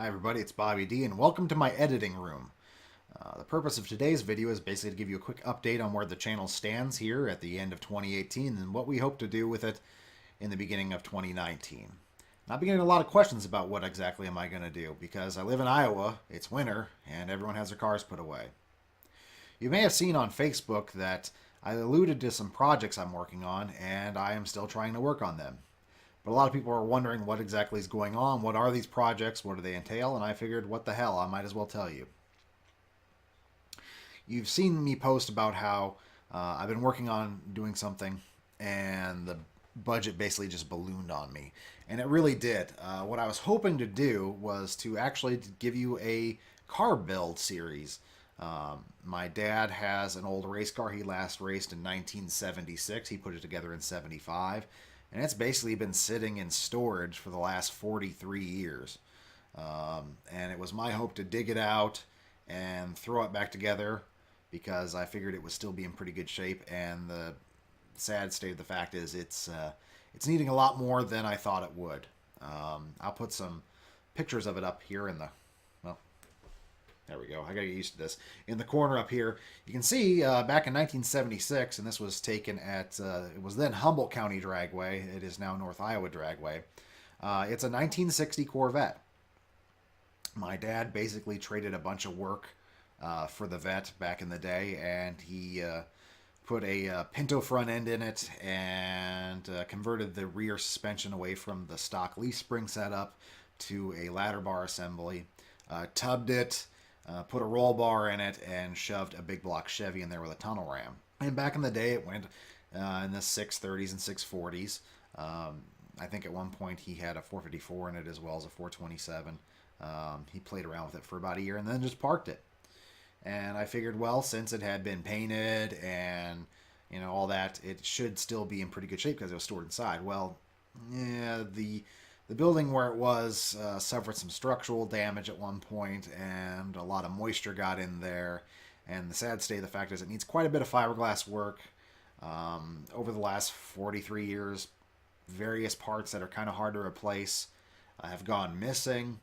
Hi everybody, it's Bobby D and welcome to my editing room. The purpose of today's video is basically to give you a quick update on where the channel stands here at the end of 2018 and what we hope to do with it in the beginning of 2019. And I've been getting a lot of questions about what exactly am I going to do because I live in Iowa, it's winter, and everyone has their cars put away. You may have seen on Facebook that I alluded to some projects I'm working on and I am still trying to work on them. But a lot of people are wondering what exactly is going on. What are these projects? What do they entail? And I figured, what the hell? I might as well tell you. You've seen me post about how I've been working on doing something and the budget basically just ballooned on me. And it really did. What I was hoping to do was to actually give you a car build series. My dad has an old race car he last raced in 1976. He put it together in 75. And it's basically been sitting in storage for the last 43 years. And it was my hope to dig it out and throw it back together because I figured it would still be in pretty good shape. And the sad state of the fact is it's needing a lot more than I thought it would. I'll put some pictures of it up here in the, well, there we go. I gotta get used to this. In the corner up here, you can see back in 1976, and this was taken at, it was then Humboldt County Dragway. It is now North Iowa Dragway. It's a 1960 Corvette. My dad basically traded a bunch of work for the Vette back in the day, and he put a Pinto front end in it and converted the rear suspension away from the stock leaf spring setup to a ladder bar assembly, tubbed it, put a roll bar in it, and shoved a big block Chevy in there with a tunnel ram. And back in the day, it went in the 630s and 640s. I think at one point he had a 454 in it as well as a 427. He played around with it for about a year and then just parked it. And I figured, well, since it had been painted and all that, it should still be in pretty good shape because it was stored inside. Well, yeah, the building where it was suffered some structural damage at one point, and a lot of moisture got in there. And the sad state of the fact is it needs quite a bit of fiberglass work. Over the last 43 years, various parts that are kind of hard to replace have gone missing.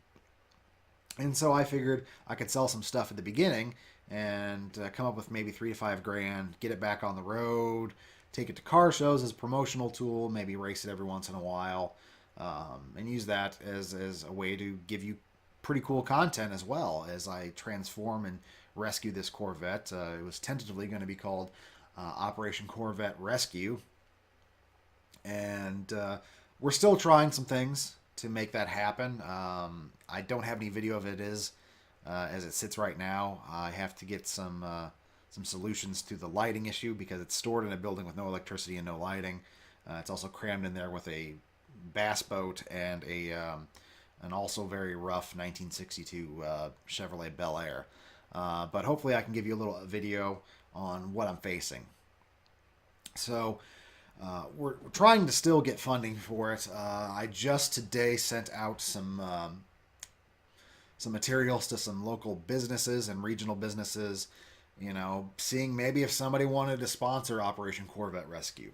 And so I figured I could sell some stuff at the beginning and come up with maybe $3 to $5 grand, get it back on the road, take it to car shows as a promotional tool, maybe race it every once in a while. And use that as a way to give you pretty cool content as well as I transform and rescue this Corvette. It was tentatively going to be called Operation Corvette Rescue. And we're still trying some things to make that happen. I don't have any video of it as it sits right now. I have to get some solutions to the lighting issue because it's stored in a building with no electricity and no lighting. It's also crammed in there with a bass boat and an also very rough 1962 Chevrolet Bel Air. But hopefully I can give you a little video on what I'm facing. So we're trying to still get funding for it. I just today sent out some materials to some local businesses and regional businesses, seeing maybe if somebody wanted to sponsor Operation Corvette Rescue.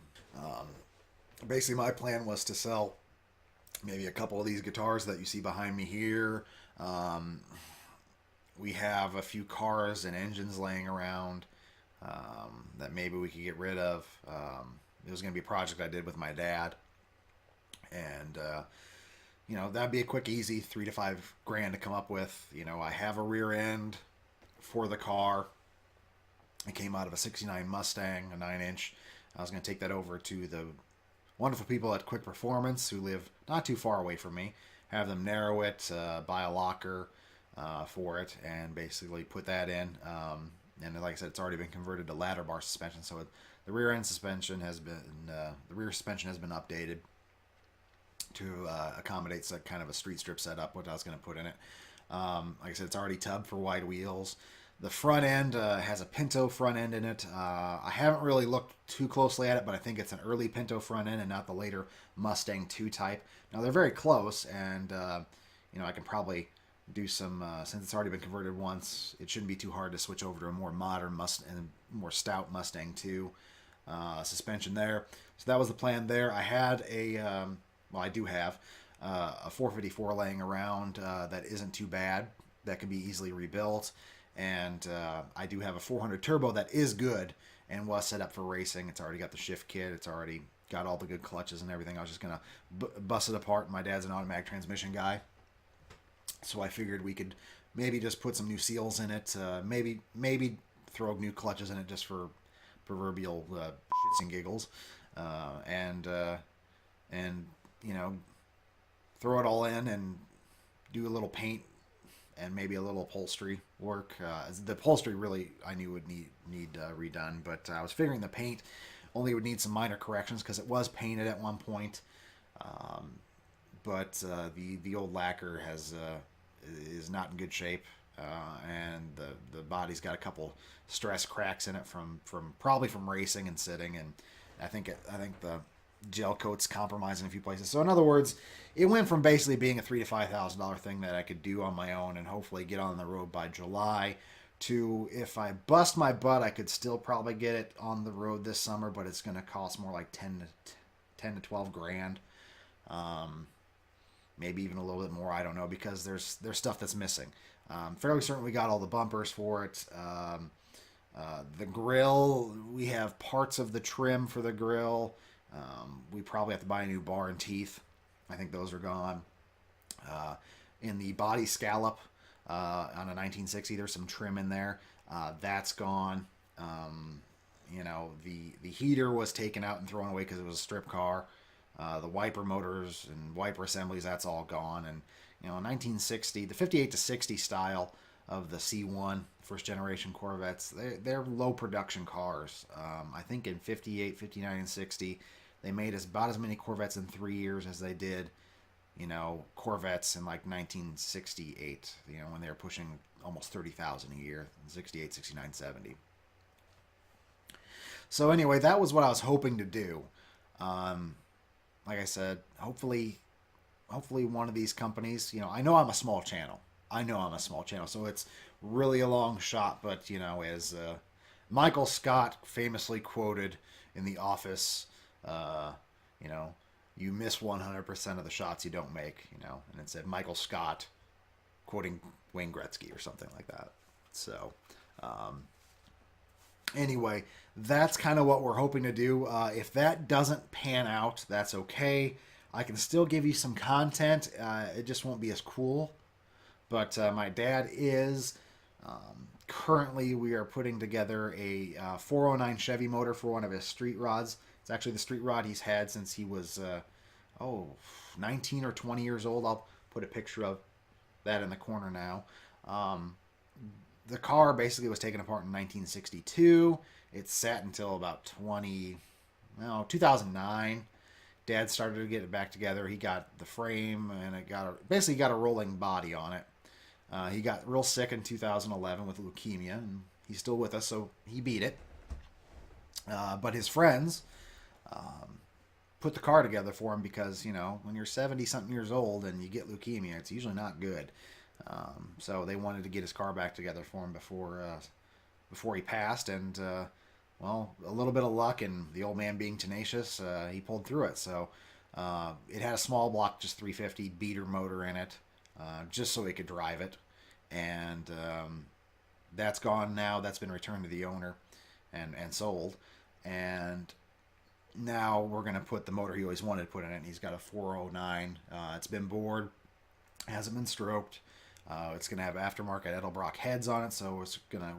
Basically, my plan was to sell maybe a couple of these guitars that you see behind me here. We have a few cars and engines laying around that maybe we could get rid of. It was going to be a project I did with my dad. And, that'd be a quick, easy $3 to $5 grand to come up with. I have a rear end for the car. It came out of a 69 Mustang, a 9-inch. I was going to take that over to the wonderful people at Quick Performance who live not too far away from me, have them narrow it, buy a locker for it, and basically put that in. And like I said, it's already been converted to ladder bar suspension, so the rear end suspension has been updated to accommodate some kind of a street strip setup, what I was going to put in it. Like I said, it's already tubbed for wide wheels. The front end has a Pinto front end in it. I haven't really looked too closely at it, but I think it's an early Pinto front end and not the later Mustang 2 type. Now, they're very close, and I can probably do some, since it's already been converted once, it shouldn't be too hard to switch over to a more modern and more stout Mustang 2 suspension there. So that was the plan there. I had a, well, I do have a 454 laying around that isn't too bad, that can be easily rebuilt. And I do have a 400 turbo that is good and was set up for racing. It's already got the shift kit. It's already got all the good clutches and everything. I was just going to bust it apart. My dad's an automatic transmission guy. So I figured we could maybe just put some new seals in it. Maybe throw new clutches in it just for proverbial shits and giggles. And you know, throw it all in and do a little paint and maybe a little upholstery work. The upholstery really I knew would need redone, but I was figuring the paint only would need some minor corrections because it was painted at one point. But the old lacquer is not in good shape, and the body's got a couple stress cracks in it from probably from racing and sitting, and I think the gel coat's compromised in a few places. So in other words, it went from basically being a $3,000 to $5,000 thing that I could do on my own and hopefully get on the road by July, to if I bust my butt, I could still probably get it on the road this summer, but it's going to cost more like 10 to 12 grand. Maybe even a little bit more, I don't know, because there's stuff that's missing. Fairly certain we got all the bumpers for it. The grill, we have parts of the trim for the grill. We probably have to buy a new bar and teeth. I think those are gone. In the body scallop on a 1960, there's some trim in there. That's gone. The heater was taken out and thrown away because it was a strip car. The wiper motors and wiper assemblies, that's all gone. And 1960, the 58 to 60 style of the C1 first generation Corvettes, they're low production cars. I think in 58, 59, and 60, they made about as many Corvettes in 3 years as they did, Corvettes in like 1968, when they were pushing almost 30,000 a year, 68, 69, 70. So anyway, that was what I was hoping to do. Like I said, hopefully one of these companies, I know I'm a small channel. So it's really a long shot, but, as Michael Scott famously quoted in The Office, you miss 100% of the shots you don't make, and it said Michael Scott quoting Wayne Gretzky or something like that. So, anyway, that's kind of what we're hoping to do. If that doesn't pan out, that's okay. I can still give you some content. It just won't be as cool. But my dad is. Currently, we are putting together a 409 Chevy motor for one of his street rods. It's actually the street rod he's had since he was 19 or 20 years old. I'll put a picture of that in the corner now. The car basically was taken apart in 1962. It sat until about 2009. Dad started to get it back together. He got the frame and it basically got a rolling body on it. He got real sick in 2011 with leukemia, and he's still with us, so he beat it. But his friends put the car together for him because, when you're 70-something years old and you get leukemia, it's usually not good. So they wanted to get his car back together for him before he passed, and a little bit of luck and the old man being tenacious, he pulled through it. So it had a small block, just 350 beater motor in it, just so he could drive it. And that's gone now. That's been returned to the owner and sold. And now we're going to put the motor he always wanted to put in it. And he's got a 409. It's been bored, hasn't been stroked. It's going to have aftermarket Edelbrock heads on it. So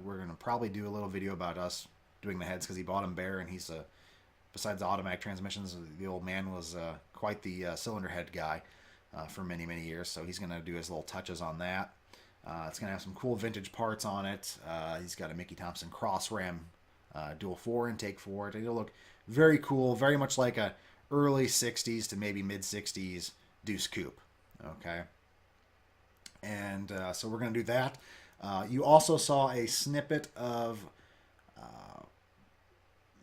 we're gonna probably do a little video about us doing the heads because he bought them bare, and he's besides the automatic transmissions, the old man was quite the cylinder head guy for many, many years. So he's going to do his little touches on that. It's going to have some cool vintage parts on it. He's got a Mickey Thompson cross ram dual 4 intake for it. It'll look very cool, very much like a early 60s to maybe mid 60s Deuce coupe. Okay. And so we're going to do that. You also saw a snippet of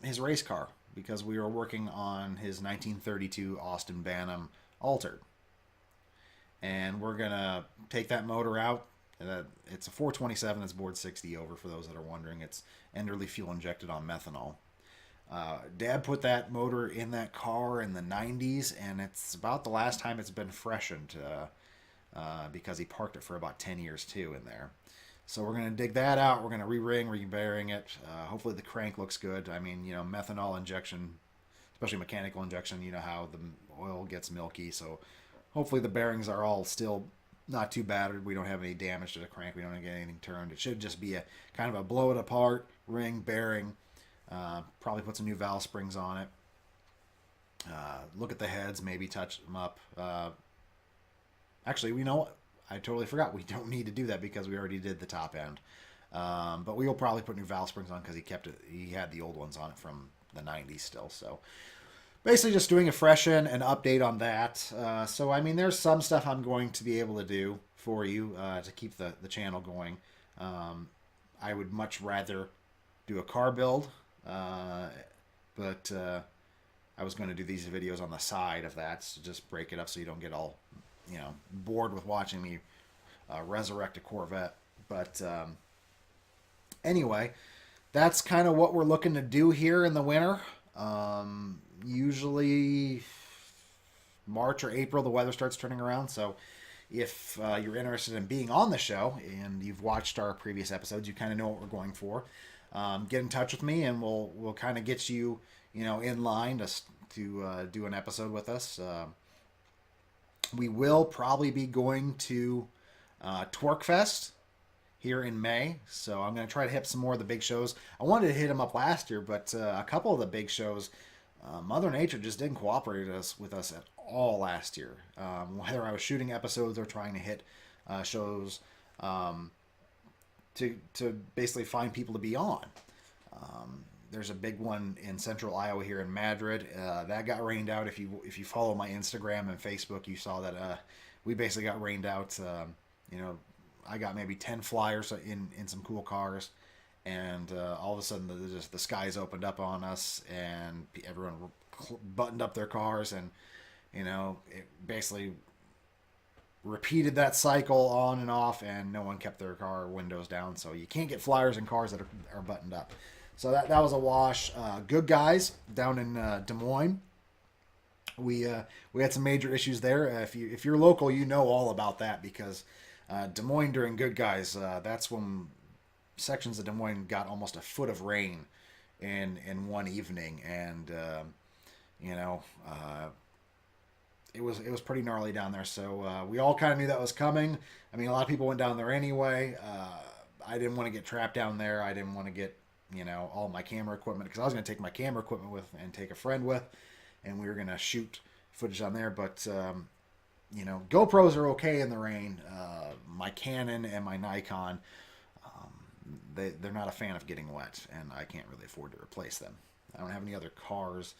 his race car because we were working on his 1932 Austin Bantam Altered. And we're going to take that motor out. It's a 427 that's bored 60 over, for those that are wondering. It's Enderley fuel injected on methanol. Dad put that motor in that car in the 90s, and it's about the last time it's been freshened because he parked it for about 10 years too in there. So we're going to dig that out. We're going to re-ring, re-bearing it. Hopefully the crank looks good. I mean, methanol injection, especially mechanical injection, you know how the oil gets milky. So hopefully the bearings are all still not too battered. We don't have any damage to the crank. We don't get anything turned. It should just be a kind of a blow it apart, ring, bearing. Probably put some new valve springs on it. Look at the heads, maybe touch them up. Actually, we know what? I totally forgot. We don't need to do that because we already did the top end. But we will probably put new valve springs on because he kept it. He had the old ones on it from the 90s still. So basically just doing a freshen and update on that. So, I mean, there's some stuff I'm going to be able to do for you to keep the channel going. I would much rather do a car build, but I was going to do these videos on the side of that to just break it up so you don't get all, bored with watching me resurrect a Corvette. But anyway, that's kind of what we're looking to do here in the winter. Usually March or April, the weather starts turning around. So if you're interested in being on the show and you've watched our previous episodes, you kind of know what we're going for. Get in touch with me and we'll kind of get you, in line to do an episode with us. We will probably be going to Torquefest here in May, so I'm going to try to hit some more of the big shows. I wanted to hit them up last year, but a couple of the big shows, Mother Nature just didn't cooperate with us at all last year. Whether I was shooting episodes or trying to hit shows to basically find people to be on. There's a big one in central Iowa here in Madrid. That got rained out. If you follow my Instagram and Facebook, you saw that we basically got rained out. I got maybe 10 flyers in some cool cars, and all of a sudden the skies opened up on us, and everyone buttoned up their cars, and it basically repeated that cycle on and off, and no one kept their car windows down. So you can't get flyers in cars that are buttoned up. So that was a wash. Good Guys down in Des Moines. We had some major issues there. If you're local, you know all about that because Des Moines during Good Guys, that's when sections of Des Moines got almost a foot of rain in one evening, and it was pretty gnarly down there. So we all kind of knew that was coming. I mean, a lot of people went down there anyway. I didn't want to get trapped down there. I didn't want to get all my camera equipment because I was going to take my camera equipment with and take a friend with, and we were going to shoot footage on there. But GoPros are okay in the rain. My Canon and my Nikon, they're not a fan of getting wet, and I can't really afford to replace them. I don't have any other cars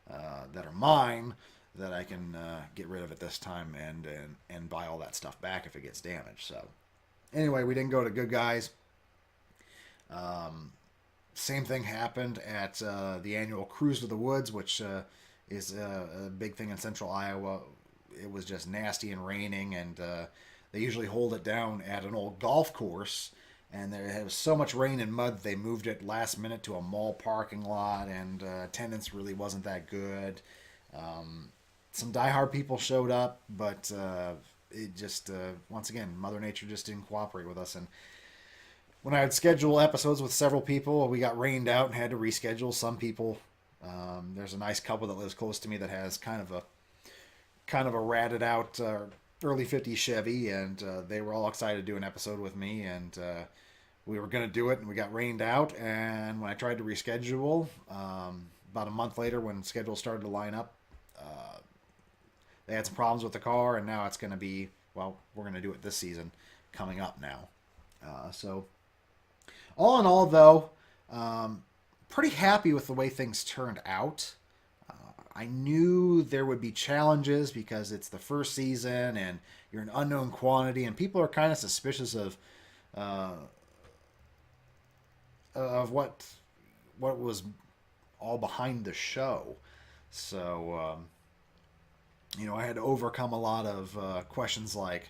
that are mine that I can get rid of at this time and buy all that stuff back if it gets damaged. So anyway, we didn't go to Good Guys. Same thing happened at the annual Cruise to the Woods, which is a big thing in central Iowa. It was just nasty and raining, and they usually hold it down at an old golf course. And there was so much rain and mud, they moved it last minute to a mall parking lot, and attendance really wasn't that good. Some diehard people showed up, but it just, once again, Mother Nature just didn't cooperate with us. And when I had scheduled episodes with several people, we got rained out and had to reschedule. Some people, there's a nice couple that lives close to me that has kind of a ratted out early 50s Chevy, and they were all excited to do an episode with me, and we were going to do it, and we got rained out. And when I tried to reschedule, about a month later when schedules started to line up, they had some problems with the car, and now it's going to be, well, we're going to do it this season coming up now. So all in all, though, pretty happy with the way things turned out. I knew there would be challenges because it's the first season and you're an unknown quantity, and people are kind of suspicious of what was all behind the show. So I had to overcome a lot of questions like,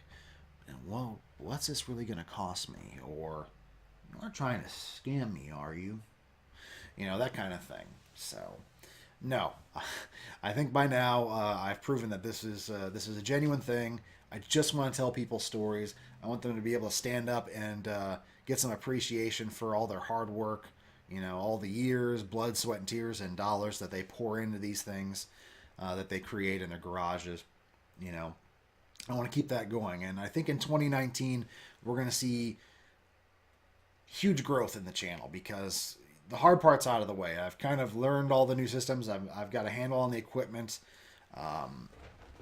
well, what's this really going to cost me? Or, you're not trying to scam me, are you? That kind of thing. So, no, I think by now I've proven that this is a genuine thing. I just want to tell people stories. I want them to be able to stand up and get some appreciation for all their hard work. You know, all the years, blood, sweat, and tears, and dollars that they pour into these things that they create in their garages. You know, I want to keep that going, and I think in 2019 we're going to see huge growth in the channel because the hard part's out of the way. I've kind of learned all the new systems. I've got a handle on the equipment. I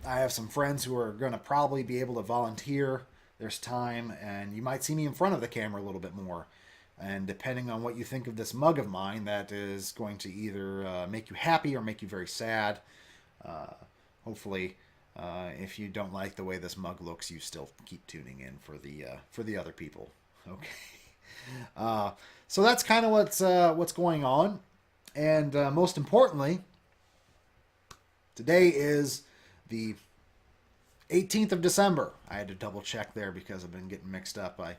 have some friends who are going to probably be able to volunteer. There's time, and you might see me in front of the camera a little bit more. And depending on what you think of this mug of mine, that is going to either make you happy or make you very sad. Hopefully, if you don't like the way this mug looks, you still keep tuning in for the other people. Okay. So that's kind of what's going on, and most importantly, today is the 18th of December. I had to double check there because I've been getting mixed up. I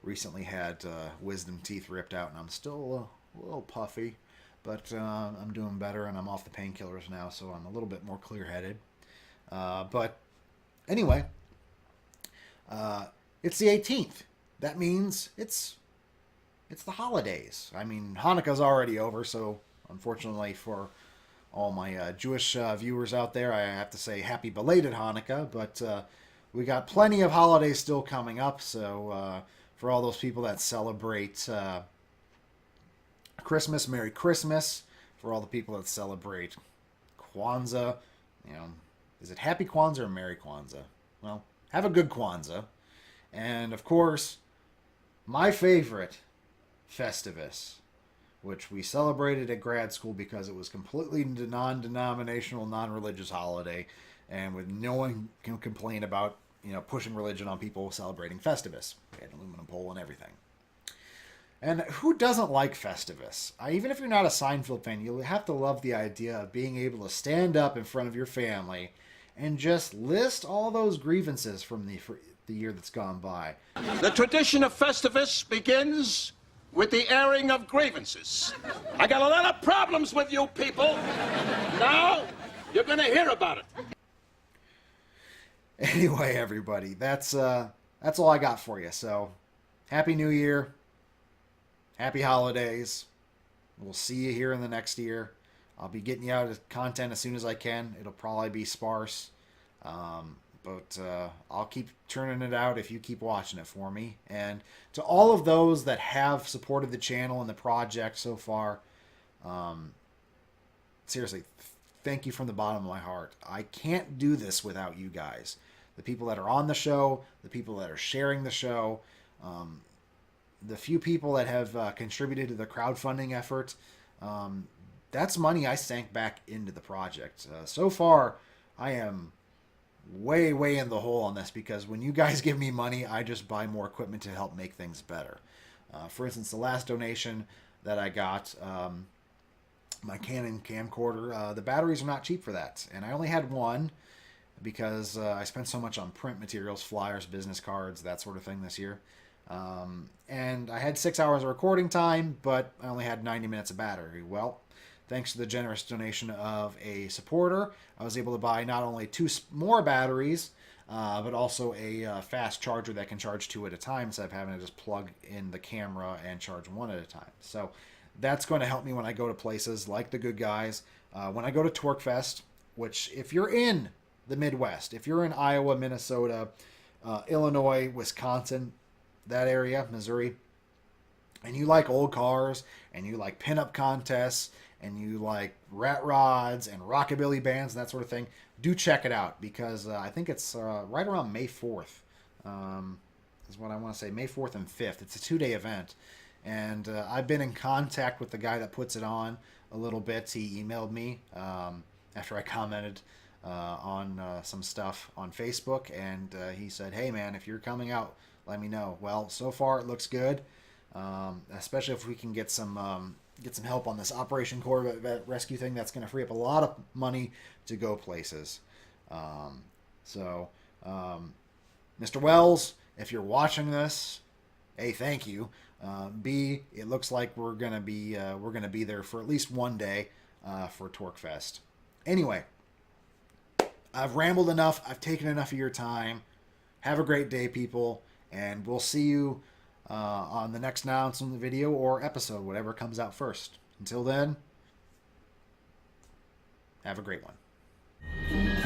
recently had wisdom teeth ripped out, and I'm still a little puffy, but I'm doing better, and I'm off the painkillers now, so I'm a little bit more clear-headed. But anyway, it's the 18th. That means it's the holidays. I mean, Hanukkah's already over, so unfortunately for all my Jewish viewers out there, I have to say happy belated Hanukkah, but we got plenty of holidays still coming up, so for all those people that celebrate Christmas, Merry Christmas. For all the people that celebrate Kwanzaa, you know, is it Happy Kwanzaa or Merry Kwanzaa? Well, have a good Kwanzaa. And, of course, my favorite, Festivus, which we celebrated at grad school because it was completely non-denominational, non-religious holiday, and with no one can complain about, you know, pushing religion on people celebrating Festivus. We had an aluminum pole and everything. And who doesn't like Festivus? Even if you're not a Seinfeld fan, you'll have to love the idea of being able to stand up in front of your family and just list all those grievances from the year that's gone by. The tradition of Festivus begins with the airing of grievances. I got a lot of problems with you people. Now, you're going to hear about it. Anyway, everybody, that's all I got for you. So, Happy New Year. Happy holidays. We'll see you here in the next year. I'll be getting you out content as soon as I can. It'll probably be sparse. But I'll keep churning it out if you keep watching it for me. And to all of those that have supported the channel and the project so far, seriously, thank you from the bottom of my heart. I can't do this without you guys. The people that are on the show, the people that are sharing the show, the few people that have contributed to the crowdfunding effort, that's money I sank back into the project. So far, I am way in the hole on this because when you guys give me money, I just buy more equipment to help make things better. For instance, the last donation that I got, my Canon camcorder, the batteries are not cheap for that. And I only had one because I spent so much on print materials, flyers, business cards, that sort of thing this year. And I had 6 hours of recording time, but I only had 90 minutes of battery. Well, thanks to the generous donation of a supporter, I was able to buy not only 2 more batteries, but also a fast charger that can charge 2 at a time instead of having to just plug in the camera and charge 1 at a time. So that's going to help me when I go to places like the Good Guys. When I go to Torquefest, which if you're in the Midwest, if you're in Iowa, Minnesota, Illinois, Wisconsin, that area, Missouri, and you like old cars, and you like pinup contests, and you like rat rods and rockabilly bands and that sort of thing, do check it out because I think it's right around May 4th is what I want to say, May 4th and 5th. It's a 2-day event, and I've been in contact with the guy that puts it on a little bit. He emailed me after I commented on some stuff on Facebook, and he said, hey man, if you're coming out, let me know. Well, so far it looks good, especially if we can get some help on this Operation Corvette rescue thing. That's going to free up a lot of money to go places. Mr. Wells, if you're watching this, A, thank you. B, it looks like we're gonna be there for at least one day. for Torquefest. Anyway, I've rambled enough. I've taken enough of your time. Have a great day, people, and we'll see you on the next announcement video or episode, whatever comes out first. Until then, have a great one.